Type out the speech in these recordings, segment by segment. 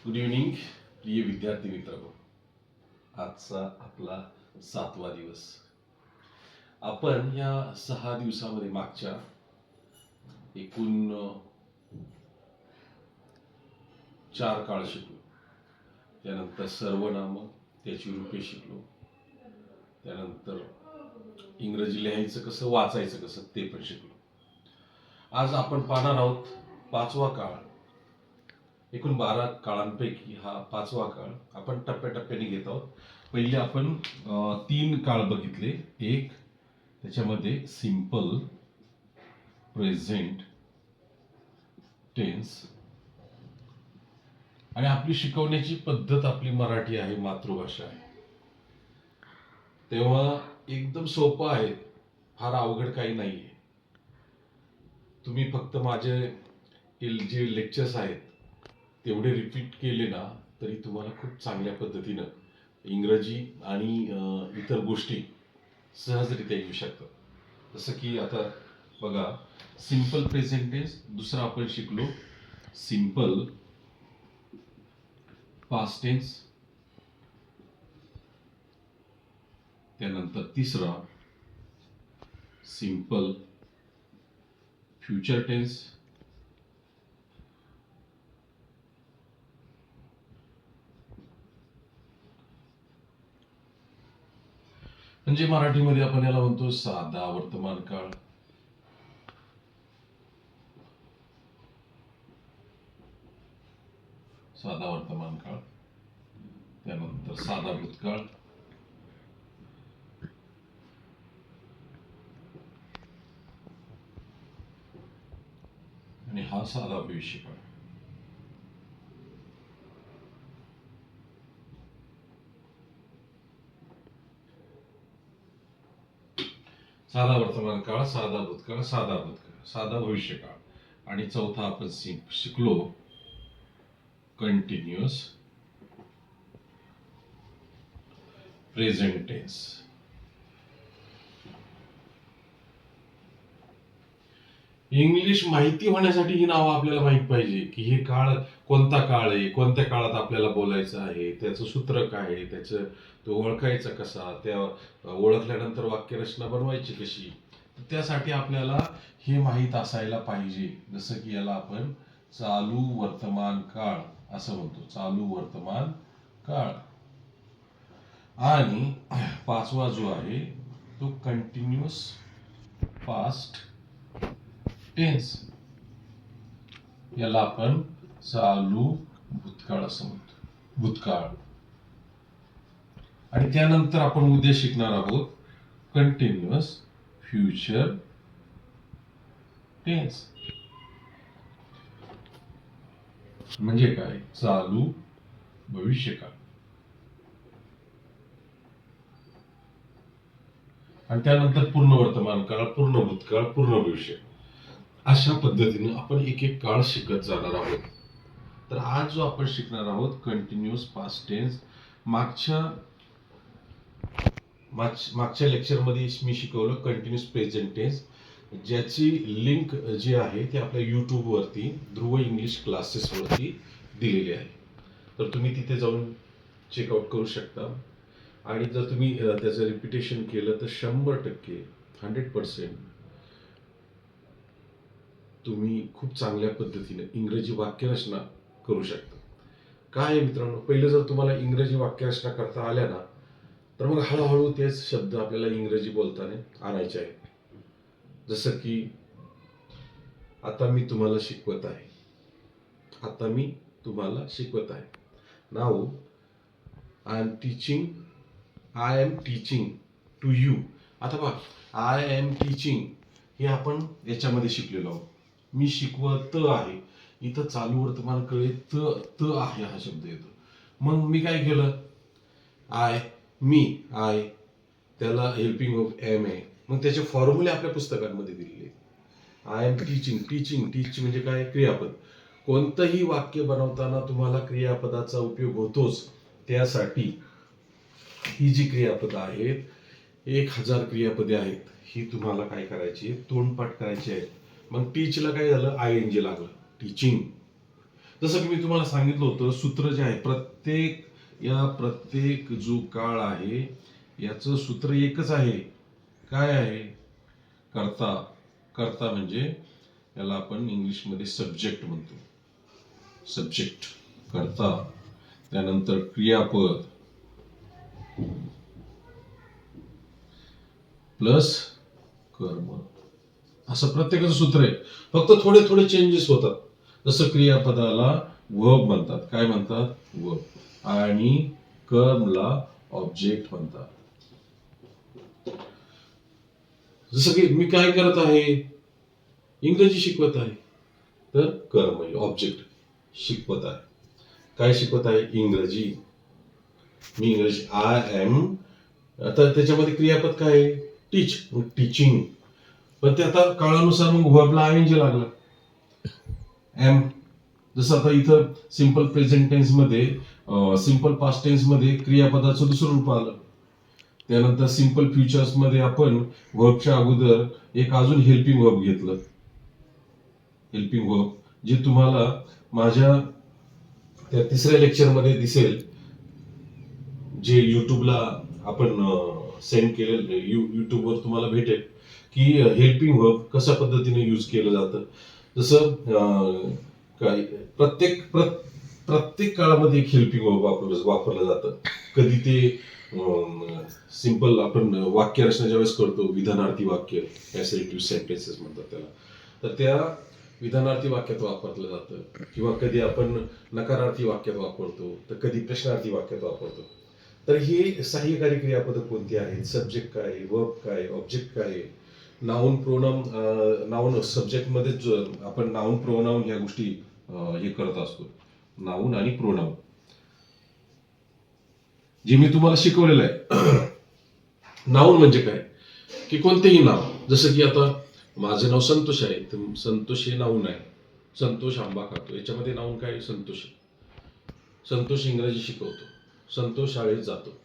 Good evening प्रिय विद्यार्थी मित्रांनो. आजचा आपला 7वा दिवस. आपण या 6 दिवसामध्ये मागच्या एकूण 4 काळ शिकलो. त्यानंतर सर्वनाम, त्याची रूपे शिकलो. त्यानंतर इंग्रजी लिहायचं कसं, वाचायचं कसं ते पण शिकलो. आज आपण पाहणार आहोत 5वा काळ. एकूण 12 काळांपैकी हा 5वा काळ आपण टप्प्याटप्प्याने घेत आहोत. पहिले आपण 3 काळ बघितले. एक त्याच्यामध्ये सिंपल प्रेझेंट टेन्स, आणि आपली शिकवण्याची पद्धत आपली मराठी आहे, मातृभाषा आहे, तेव्हा एकदम सोपं आहे, फार अवघड काही नाहीये. तुम्ही फक्त माझे जे लेक्चर्स आहेत तेवढे रिपीट केले ना तरी तुम्हाला खूप चांगल्या पद्धतीनं इंग्रजी आणि इतर गोष्टी सहजरित्या येऊ शकतात. जसं की आता बघा, सिंपल प्रेझेंट टेन्स दुसरा आपण शिकलो, सिंपल पास्ट टेन्स. त्यानंतर तिसरा सिंपल फ्युचर टेन्स. म्हणजे मराठीमध्ये आपण याला म्हणतो साधा वर्तमान काळ. साधा वर्तमान काळ. त्यानंतर साधा भूतकाळ. आणि हा साधा भविष्यकाळ. साधा वर्तमान काळ, साधा भूतकाळ, साधा भविष्यकाळ, आणि चौथा आपण शिकलो कंटिन्युअस प्रेझेंट टेन्स. इंग्लिश माहिती होण्यासाठी ही नावं आपल्याला माहित पाहिजे की हे काळ कोणता काळ आहे, कोणत्या काळात आपल्याला बोलायचं आहे, त्याचं सूत्र काय आहे, त्याचं तो ओळखायचा कसा, त्या ओळखल्यानंतर वाक्यरचना बनवायची कशी, त्यासाठी आपल्याला हे माहीत असायला पाहिजे. जसं की याला आपण चालू वर्तमान काळ असं म्हणतो, चालू वर्तमान काळ. आणि 5वा जो आहे तो कंटिन्युअस पास्ट टेन्स. याला आपण चालू भूतकाळ असं म्हणतो, भूतकाळ. आणि त्यानंतर आपण उद्या शिकणार आहोत कंटिन्युअस फ्युचर टेन्स. म्हणजे काय, चालू भविष्यकाळ. आणि त्यानंतर पूर्ण वर्तमान काळ, पूर्ण भूतकाळ, पूर्ण भविष्य. अशा पद्धतीने आपण एक एक काळ शिकत जाणार आहोत. तर आज जो आपण शिकणार आहोत कंटिन्युअस पास्ट टेन्स, मागच्या लेक्चरमध्ये मी शिकवलं कंटिन्युअस प्रेझेंट टेन्स, ज्याची लिंक जी आहे ती आपल्या यूट्यूबवरती ध्रुव इंग्लिश क्लासेसवरती दिलेली आहे. तर तुम्ही तिथे जाऊन चेकआउट करू शकता. आणि जर तुम्ही त्याचं रिपिटेशन केलं तर 100% 100% तुम्ही खूप चांगल्या पद्धतीने इंग्रजी वाक्यरचना करू शकता. काय आहे मित्रांनो, पहिलं जर तुम्हाला इंग्रजी वाक्यरचना करता आल्या ना तर मग हळूहळू तेच शब्द आपल्याला इंग्रजी बोलताना आणायचे आहेत. जसं की आता मी तुम्हाला शिकवत आहे, आता मी तुम्हाला शिकवत आहे. Now I am teaching to you. आता बघा, आय एम टीचिंग हे आपण याच्यामध्ये शिकलेलो आहोत. मी शिकवत आहे, इथं चालू वर्तमान काळी त आहे हा शब्द येतो. मग मी काय केलं, आय त्याला हेल्पिंग ऑफ एम आहे. मग त्याचे फॉर्म्युले आपल्या पुस्तकांमध्ये दिलेले. आय एम टीचिंग म्हणजे काय, क्रियापद. कोणतंही वाक्य बनवताना तुम्हाला क्रियापदाचा उपयोग होतोच. त्यासाठी ही जी क्रियापदं आहेत, 1000 क्रियापदे आहेत, ही तुम्हाला काय करायची, तोंडपाठ करायची आहेत. मग टीचला काय झालं, ING लागलं, टीचिंग. जसं की मी तुम्हाला सांगितलं होतं, सूत्र जे आहे प्रत्येक जो काळ आहे याचं सूत्र एकच आहे. काय आहे? कर्ता. कर्ता म्हणजे याला आपण इंग्लिशमध्ये सब्जेक्ट म्हणतो. सब्जेक्ट, कर्ता. त्यानंतर क्रियापद प्लस कर्म, असं प्रत्येकाचं सूत्र आहे. फक्त थोडे थोडे चेंजेस होतात. जसं क्रियापदाला वर्ब म्हणतात. काय म्हणतात? वर्ब. आणि कर्मला ऑब्जेक्ट म्हणतात. जसं की मी काय करत आहे? इंग्रजी शिकवत आहे. तर कर्म ऑब्जेक्ट. शिकवत आहे. काय शिकवत आहे? इंग्रजी. मी इंग्रजी. I am. आता त्याच्यामध्ये क्रियापद काय आहे? टीच. टीचिंग. पण ते आता काळानुसार मग वर्बला आयएनजी लागला. एम. जसं आता इथं सिंपल प्रेझेंट टेन्स मध्ये, सिंपल पास्ट टेन्स मध्ये क्रियापदाचं दुसरं रूप आलं. त्यानंतर सिंपल फ्युचर्स मध्ये आपण वर्बच्या अगोदर एक अजून हेल्पिंग वर्ब घेतलं. हेल्पिंग वर्ब जे तुम्हाला माझ्या त्या तिसऱ्या लेक्चर मध्ये दिसेल, जे युट्यूबला आपण सेंड केलेलं, युट्यूबवर तुम्हाला भेटेल की हेल्पिंग वर्ब कशा पद्धतीने यूज केलं जातं. जसं काय प्रत्येक काळामध्ये एक हेल्पिंग वर्ब वापरलं जातं. कधी ते सिंपल आपण वाक्य रचना ज्यावेळेस करतो, विधानार्थी वाक्य, ऍसर्टिव्ह सेंटेन्सेस म्हणतात त्याला, तर त्या विधानार्थी वाक्यात वापरलं जातं. किंवा कधी आपण नकारार्थी वाक्यात वापरतो, तर कधी प्रश्नार्थी वाक्यात वापरतो. तर ही सहाय्यकारी क्रियापदं कोणती आहेत? सब्जेक्ट काय, वर्ब काय, ऑब्जेक्ट काय, नाऊन प्रोनाऊन. नाऊन सब्जेक्ट मध्ये आपण नाऊन प्रोनाऊन ह्या गोष्टी हे करत असतो. नाऊन आणि प्रोनाऊन जे मी तुम्हाला शिकवलेलं आहे. नाऊन म्हणजे काय? की कोणतेही नाव. जसं की आता माझं नाव संतोष आहे, तर संतोष हे नाऊन आहे. संतोष आंबा खातो, याच्यामध्ये नाऊन काय? संतोष. संतोष इंग्रजी शिकवतो. संतोष शाळेत जातो.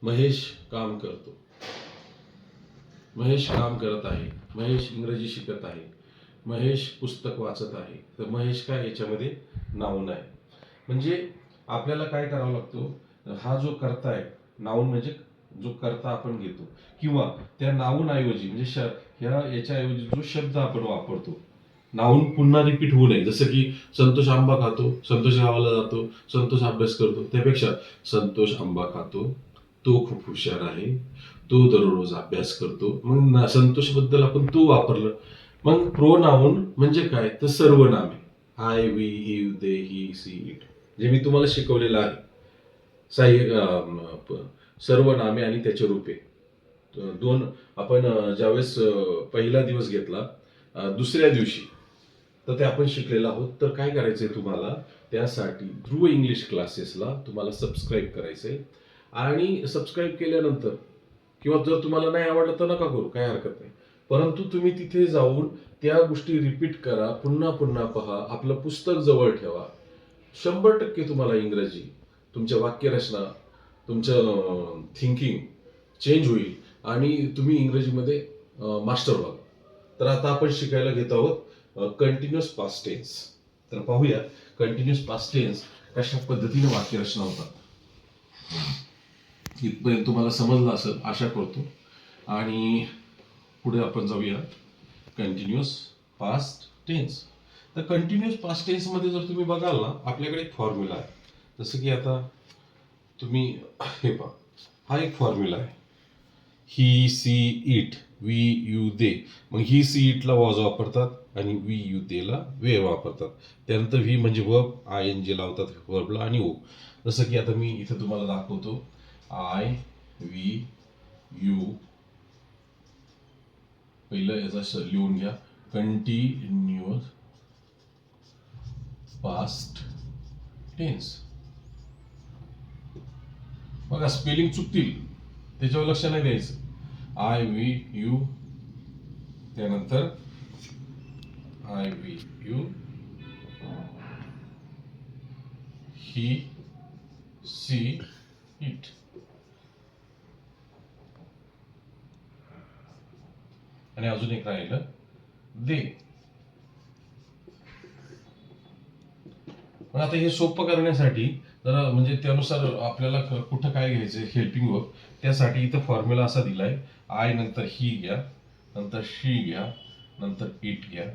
महेश काम करतो. महेश काम करत आहे. महेश इंग्रजी शिकत आहे. महेश पुस्तक वाचत आहे. तर महेश काय? याच्यामध्ये नाऊन आहे. म्हणजे आपल्याला काय करावं लागतो? हा जो कर्ता आहे, नाऊन म्हणजे जो कर्ता आपण घेतो, किंवा त्या नाऊन ऐवजी म्हणजे याच्याऐवजी जो शब्द आपण वापरतो, नाऊन पुन्हा रिपीट होऊ नये. जसं की संतोष आंबा खातो, संतोष गावाला जातो, संतोष अभ्यास करतो. त्यापेक्षा संतोष आंबा खातो, तो खूप हुशार आहे, तो दररोज अभ्यास करतो. मग संतोष बद्दल आपण तो वापरलं. मग प्रोनाऊन म्हणजे काय? तर सर्वनामे. I, we, you, they, he, she, it, जे मी तुम्हाला शिकवलेलं आहे. सर्वनामे आणि त्याचे रूपे. दोन आपण ज्यावेळेस पहिला दिवस घेतला, दुसऱ्या दिवशी तर ते आपण शिकलेलं आहोत. तर काय करायचंय तुम्हाला? त्यासाठी ध्रुव इंग्लिश क्लासेसला तुम्हाला सबस्क्राईब करायचंय. आणि सबस्क्राईब केल्यानंतर, किंवा जर तुम्हाला नाही आवडलं तर नका करू, काय हरकत नाही. परंतु तुम्ही तिथे जाऊन त्या गोष्टी रिपीट करा, पुन्हा पुन्हा पहा, आपलं पुस्तक जवळ ठेवा. 100% तुम्हाला इंग्रजी, तुमच्या वाक्यरचना, तुमचं थिंकिंग चेंज होईल आणि तुम्ही इंग्रजीमध्ये मास्टर व्हाल. तर आता आपण शिकायला घेत आहोत कंटिन्युअस पास्ट टेन्स. तर पाहूया कंटिन्युअस पास्ट टेन्स कशा पद्धतीने वाक्यरचना होतात. इथपर्यंत तुम्हाला समजलं असेल आशा करतो. आणि पुढे आपण जाऊया कंटिन्युअस पास्ट टेन्स. तर कंटिन्युअस पास्ट टेन्स मध्ये जर तुम्ही बघाल ना, आपल्याकडे एक फॉर्म्युला आहे. जसं की आता तुम्ही हे पहा, हा एक फॉर्म्युला आहे. ही, सी, इट, वी, यू, दे. मग ही, सी, इटला वॉज वापरतात आणि वी, यू, देला वेळ वापरतात. त्यानंतर व्ही म्हणजे वर्ब, आय एन जी लावतात वर्बला, आणि ओ. जसं की आता मी इथं तुम्हाला दाखवतो. I, we, you. पहिलं याचा लिहून घ्या. Continuous past tense. बघा स्पेलिंग चुकतील, त्याच्यावर लक्ष नाही द्यायचं. आय, वी, यू, त्यानंतर I, we, you, he, she, it. आणि अजून एक राहिलं, दे. मग आता हे सोपं करण्यासाठी जरा म्हणजे त्यानुसार आपल्याला कुठं काय घ्यायचं हेल्पिंग वर्ब, त्यासाठी इथं फॉर्म्युला असा दिलाय, आय नंतर ही घ्या, नंतर शी घ्या, नंतर इट घ्या,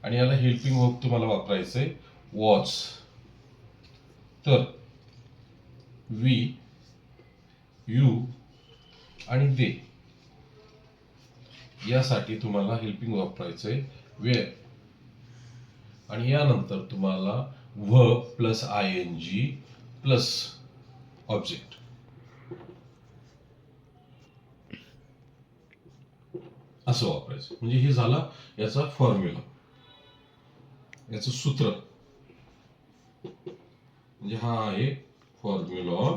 आणि याला हेल्पिंग वर्ब तुम्हाला वापरायचंय वॉज. तर वी, यू आणि दे यासाठी तुम्हाला हेल्पिंग वापरायचंय वेअर, आणि यानंतर तुम्हाला वर्ब प्लस आयएनजी प्लस ऑब्जेक्ट असं वापरायचं. म्हणजे हे झाला याचा फॉर्म्युला, याचं सूत्र. म्हणजे हा आहे फॉर्म्युला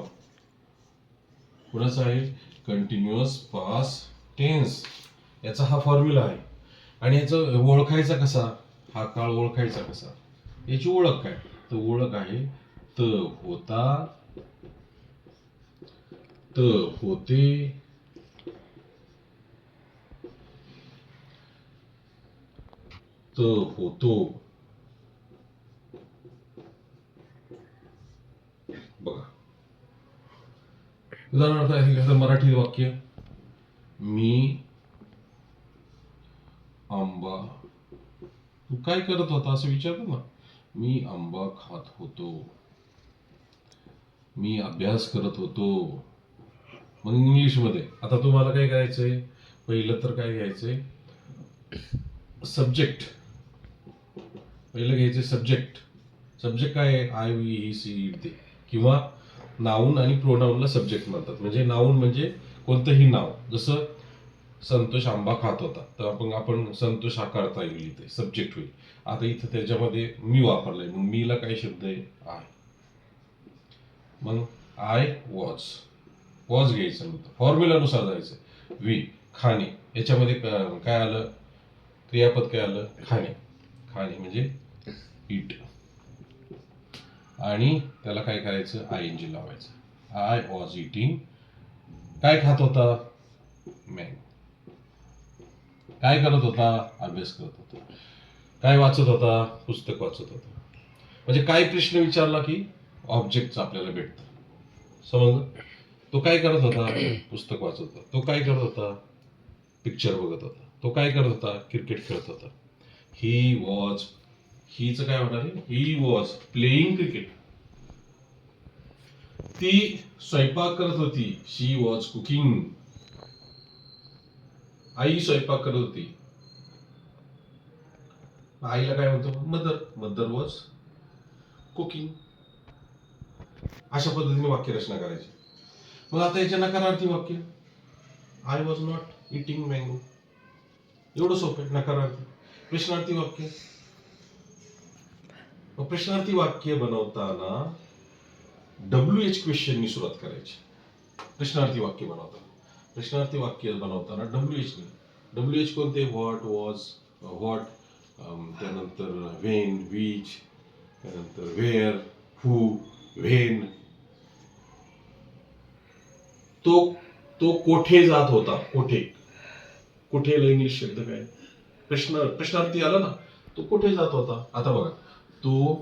कुणाचा आहे, कंटिन्युअस पास्ट टेन्स, याचा हा फॉर्म्युला आहे. आणि याचं ओळखायचा कसा, हा काळ ओळखायचा कसा, याची ओळख काय, तर ओळख आहे त होता, त होते, त होतो. बघा उदाहरणार्थ एखादं मराठी वाक्य, मी आंबा, तू काय करत होता असं विचारतो ना, मी आंबा खात होतो, मी अभ्यास करत होतो. मग इंग्लिश मध्ये आता तुम्हाला काय करायचंय, पहिलं तर काय घ्यायचंय, सब्जेक्ट. पहिलं घ्यायचे सब्जेक्ट. सब्जेक्ट काय आहे, I we he she it they, किंवा नाऊन आणि प्रोनाऊनला सब्जेक्ट म्हणतात. म्हणजे नाऊन म्हणजे कोणतंही नाव, जसं संतोष आंबा खात होता, तर आपण संतोष हा करता येईल, इथे सब्जेक्ट होईल. आता इथं त्याच्यामध्ये मी वापरलंय, मग मीला काय शब्द आहे, आय. मग आय वॉज, वॉज घ्यायचं, नंतर फॉर्म्युलानुसार जायचं. वी खाणे, याच्यामध्ये काय आलं, क्रियापद काय आलं, खाणे. खाणे म्हणजे इट, आणि त्याला काय करायचं, आय एन जी लावायचं. आय वॉज इटिंग, काय खात होता, मँगो. काय करत होता, अभ्यास करत होता. काय वाचत होता, पुस्तक वाचत होता. म्हणजे काय प्रश्न विचारला की ऑब्जेक्ट आपल्याला भेटतं. समजलं. तो काय करत होता, पुस्तक वाचत होता. तो काय करत होता, पिक्चर बघत होता. तो काय करत होता, क्रिकेट खेळत होता. ही वॉज, हीच काय होणार आहे, ही वॉज प्लेइंग क्रिकेट. ती स्वयंपाक करत होती, शी वॉज कुकिंग. आई स्वयंपाक करत होती. आईला काय म्हणतो, मदर, मदर वॉज कुकिंग. अशा पद्धतीने वाक्यरचना करायची. मग आता याच्या नकारार्थी वाक्य, I was not eating mango. एवढं सोपं आहे, नकारार्थी. प्रश्नार्थी वाक्य, प्रश्नार्थी वाक्य बनवताना WH क्वेश्चननी सुरुवात करायची. प्रश्नार्थी वाक्य बनवताना WH ने. WH कोणते, व्हॉट, वॉज, व्हॉट, त्यानंतर व्हेन, विच, त्यानंतर वेअर, हू, व्हेन. तो कोठे जात होता, कोठे. कुठेला इंग्लिश शब्द काय, प्रश्नार्थी आला ना, तो कुठे जात होता. आता बघा, तो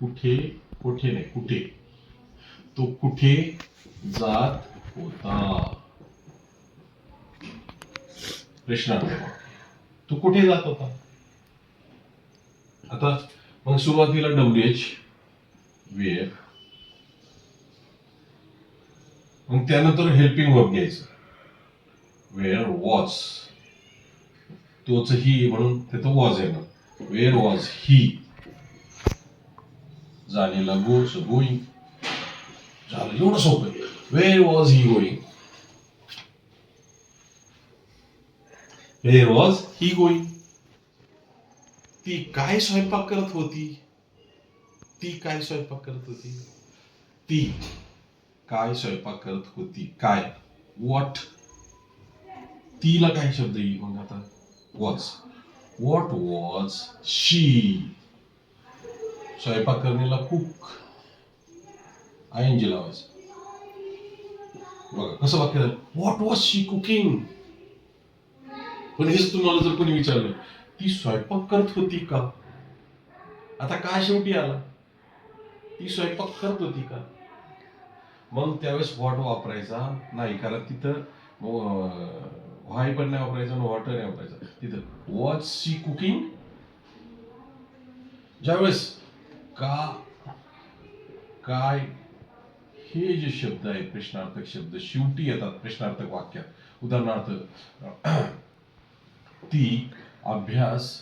कुठे, कुठे नाही, कुठे, तो कुठे जात होता, प्रश्नार्थी. तो कुठे जात होता. आता मग सुरुवातीला WH, वेअर, मग त्यानंतर हेल्पिंग वर्ब घ्यायचं, वेअर वॉज, तोच ही म्हणून तिथं वॉज येणार. वेअर वॉज ही, जाणेला गोस, गोईंग. झालं, एवढं सोपं आहे. Where was he going, where was he going. ती काय स्वयंपाक करत होती, ती काय स्वयंपाक करत होती, ती काय स्वयंपाक करत होती, काय, व्हॉट. तिला काय शब्द येईल मग आता, वॉज. व्हॉट वॉज शी, स्वयंपाक करण्याला कुक, आयएनजी लावायचं. बघा कसं वाक्य झालं, व्हॉट वॉज शी कुकिंग. पण हेच तुम्हाला जर कोणी विचारलं, ती स्वयंपाक करत होती का, आता काय शेवटी आला, ती स्वयंपाक करत होती का? मग त्यावेळेस व्हॉट वापरायचा नाही, कारण तिथं व्हाय पण नाही वापरायचं आणि वॉटर नाही वापरायचं. तिथं वॉज शी कुकिंग. ज्यावेळेस का, काय हे जे शब्द आहेत प्रश्नार्थक शब्द शेवटी येतात प्रश्नार्थक वाक्यात. उदाहरणार्थ ती अभ्यास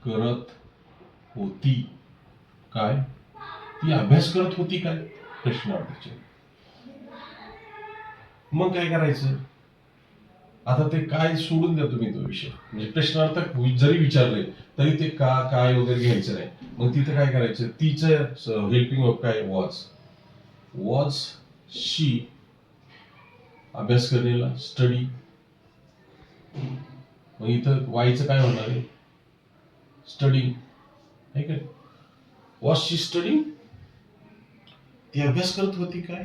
करत होती काय? ती अभ्यास करत होती काय? प्रश्नार्थक. मग काय करायचं? आता ते काय सोडून द्या तुम्ही तो विषय, म्हणजे प्रश्नार्थक जरी विचारले तरी ते का, काय वगैरे घ्यायचं नाही. मग तिथे काय करायचं? तिचं हेल्पिंग वर्ब काय? वॉज शी अभ्यास करण्याला स्टडी. मग इथं वायचं काय होणार आहे? स्टडी आहे का? Was she study. ती अभ्यास करत होती काय?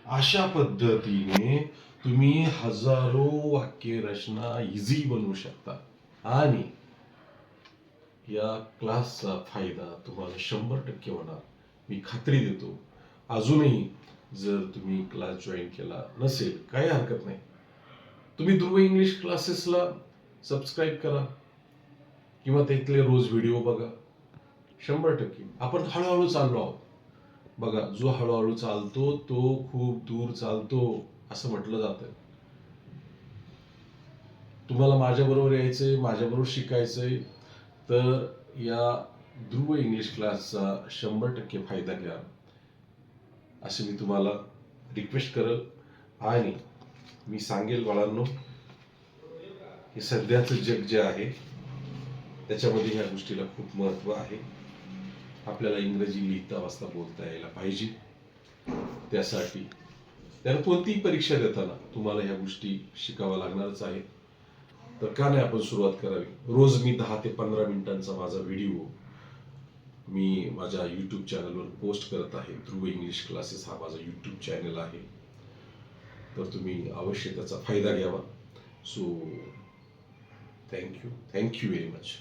अशा पद्धतीने तुम्ही हजारो वाक्य रचना इझी बनवू शकता आणि या क्लासचा फायदा तुम्हाला 100% होणार, मी खात्री देतो. अजूनही जर तुम्ही क्लास जॉईन केला नसेल काही हरकत नाही, तुम्ही ध्रुव इंग्लिश क्लासेसला सबस्क्राईब करा किंवा त्यातले रोज व्हिडिओ बघा. 100% आपण हळूहळू चाललो आहोत. बघा, जो हळूहळू चालतो तो खूप दूर चालतो असं म्हटलं जातं. तुम्हाला माझ्याबरोबर यायचंय, माझ्याबरोबर शिकायचंय, तर या ध्रुव इंग्लिश क्लासचा 100% फायदा घ्या असे मी तुम्हाला रिक्वेस्ट करेल. आणि मी सांगेल बाळांनो, हे सध्याचं जग जे आहे त्याच्यामध्ये ह्या गोष्टीला खूप महत्व आहे. आपल्याला इंग्रजी लिहिता वाचता बोलता यायला पाहिजे. त्यासाठी त्याला कोणतीही परीक्षा देताना तुम्हाला ह्या गोष्टी शिकाव्या लागणारच आहे. तर का नाही आपण सुरुवात करावी? रोज मी 10 ते 15 मिनिटांचा माझा व्हिडिओ मी माझ्या यूट्यूब चॅनलवर पोस्ट करत आहे. ध्रुव इंग्लिश क्लासेस हा माझा यूट्यूब चॅनल आहे, तर तुम्ही अवश्य त्याचा फायदा घ्यावा. So thank you very much.